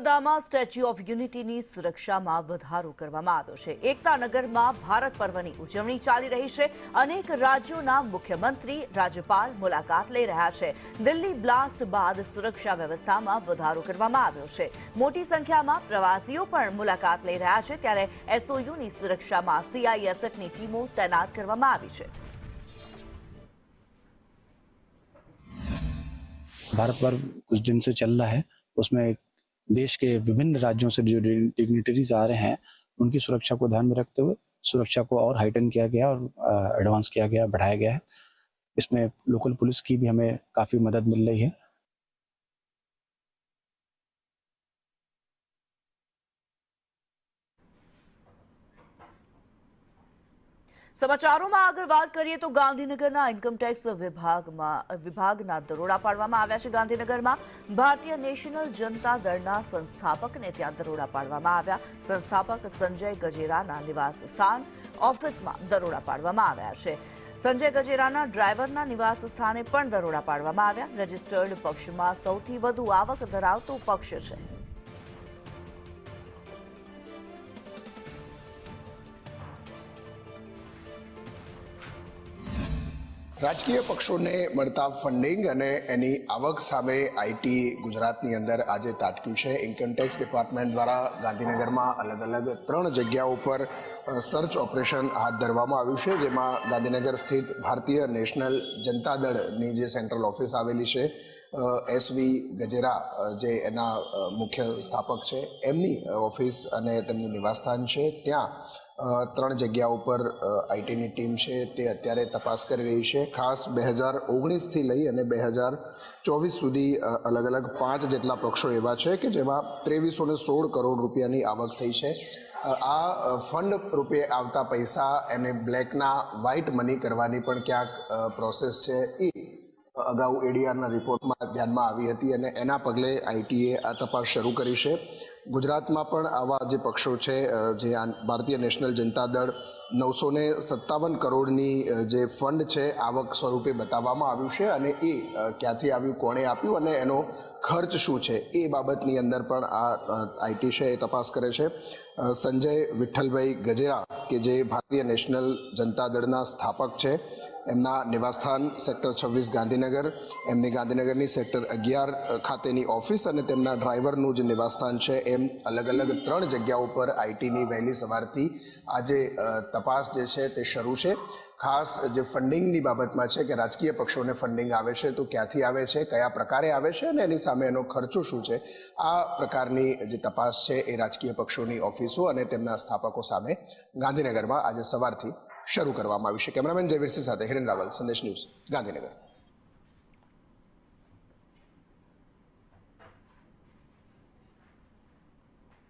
નર્મદામાં statue of યુનિટીની સુરક્ષામાં વધારો કરવામાં આવ્યો છે। એકતાનગરમાં ભારત પર્વની ઉજવણી ચાલી રહી છે। અનેક રાજ્યોના મુખ્યમંત્રી, રાજ્યપાલ મુલાકાત લઈ રહ્યા છે। દિલ્હી બ્લાસ્ટ બાદ સુરક્ષા વ્યવસ્થામાં વધારો કરવામાં આવ્યો છે। મોટી સંખ્યામાં પ્રવાસીઓ પણ મુલાકાત લઈ રહ્યા છે, ત્યારે એસઓયુની સુરક્ષામાં CISFની ટીમો તૈનાત કરવામાં આવી છે। भारत पर्व कुछ दिन से चल रहा है, उसमें देश के विभिन्न राज्यों से जो डिग्निटरीज आ रहे हैं उनकी सुरक्षा को ध्यान में रखते हुए सुरक्षा को और हाइटन किया गया और एडवांस किया गया, बढ़ाया गया है। इसमें लोकल पुलिस की भी हमें काफ़ी मदद मिल रही है। સમાચારોમાં આગળ વાત કરીએ તો ગાંધીનગરના ઇન્કમટેક્સ વિભાગના દરોડા પાડવામાં આવ્યા છે। ગાંધીનગરમાં ભારતીય નેશનલ જનતા દળના સંસ્થાપકને ત્યાં દરોડા પાડવામાં આવ્યા। સંસ્થાપક સંજય ગજેરાના નિવાસ સ્થાન ઓફિસમાં દરોડા પાડવામાં આવ્યા છે। સંજય ગજેરાના ડ્રાઈવરના નિવાસ સ્થાને પણ દરોડા પાડવામાં આવ્યા। રજિસ્ટર્ડ પક્ષમાં સૌથી વધુ આવક ધરાવતો પક્ષ છે। રાજકીય પક્ષોને મળતા ફંડિંગ અને એની આવક સામે આઈટી ગુજરાતની અંદર આજે તાટક્યું છે। ઇન્કમટેક્સ ડિપાર્ટમેન્ટ દ્વારા ગાંધીનગરમાં અલગ અલગ 3 જગ્યાઓ પર સર્ચ ઓપરેશન હાથ ધરવામાં આવ્યું છે, જેમાં ગાંધીનગર સ્થિત ભારતીય નેશનલ જનતા દળની જે સેન્ટ્રલ ઓફિસ આવેલી છે, SV ગજેરા જે એના મુખ્ય સ્થાપક છે, એમની ઓફિસ અને તેમનું નિવાસસ્થાન છે, ત્યાં 3 જગ્યાઓ પર આઈટીની ટીમ છે તે અત્યારે તપાસ કરી રહી છે। ખાસ 2019થી લઈ અને 2024 સુધી અલગ અલગ 5 જેટલા પક્ષો એવા છે કે જેમાં 2316 કરોડ રૂપિયાની આવક થઈ છે। આ ફંડ રૂપે આવતા પૈસા એને બ્લેકના વ્હાઇટ મની કરવાની પણ ક્યાંક પ્રોસેસ છે એ અગાઉ એડીઆરના રિપોર્ટમાં ધ્યાનમાં આવી હતી અને એના પગલે આઈટીએ આ તપાસ શરૂ કરી છે। ગુજરાતમાં પણ આવા જે પક્ષો છે, જે ભારતીય નેશનલ જનતા દળ 957 કરોડની જે ફંડ છે આવક સ્વરૂપે બતાવવામાં આવ્યું છે અને એ ક્યાંથી આવ્યું, કોણે આપ્યું અને એનો ખર્ચ શું છે એ બાબતની અંદર પણ આ આઈટી છે એ તપાસ કરે છે। સંજય વિઠ્ઠલભાઈ ગજેરા કે જે ભારતીય નેશનલ જનતા દળના સ્થાપક છે, એમના નિવાસસ્થાન સેક્ટર 26 ગાંધીનગર, એમની ગાંધીનગરની સેક્ટર 11 ખાતેની ઓફિસ અને તેમના ડ્રાઈવરનું જે નિવાસસ્થાન છે, એમ અલગ અલગ 3 જગ્યાઓ પર આઈટીની વહેલી સવારથી આજે તપાસ જે છે તે શરૂ છે। ખાસ જે ફંડિંગની બાબતમાં છે કે રાજકીય પક્ષોને ફંડિંગ આવે છે તો ક્યાંથી આવે છે, કયા પ્રકારે આવે છે અને એની સામે એનો ખર્ચો શું છે, આ પ્રકારની જે તપાસ છે એ રાજકીય પક્ષોની ઓફિસો અને તેમના સ્થાપકો સામે ગાંધીનગરમાં આજે સવારથી શરૂ કરવામાં આવી છે। કેમેરામેન જયવીરસિંહ સાથે હિરેન રાવલ, સંદેશ ન્યૂઝ, ગાંધીનગર।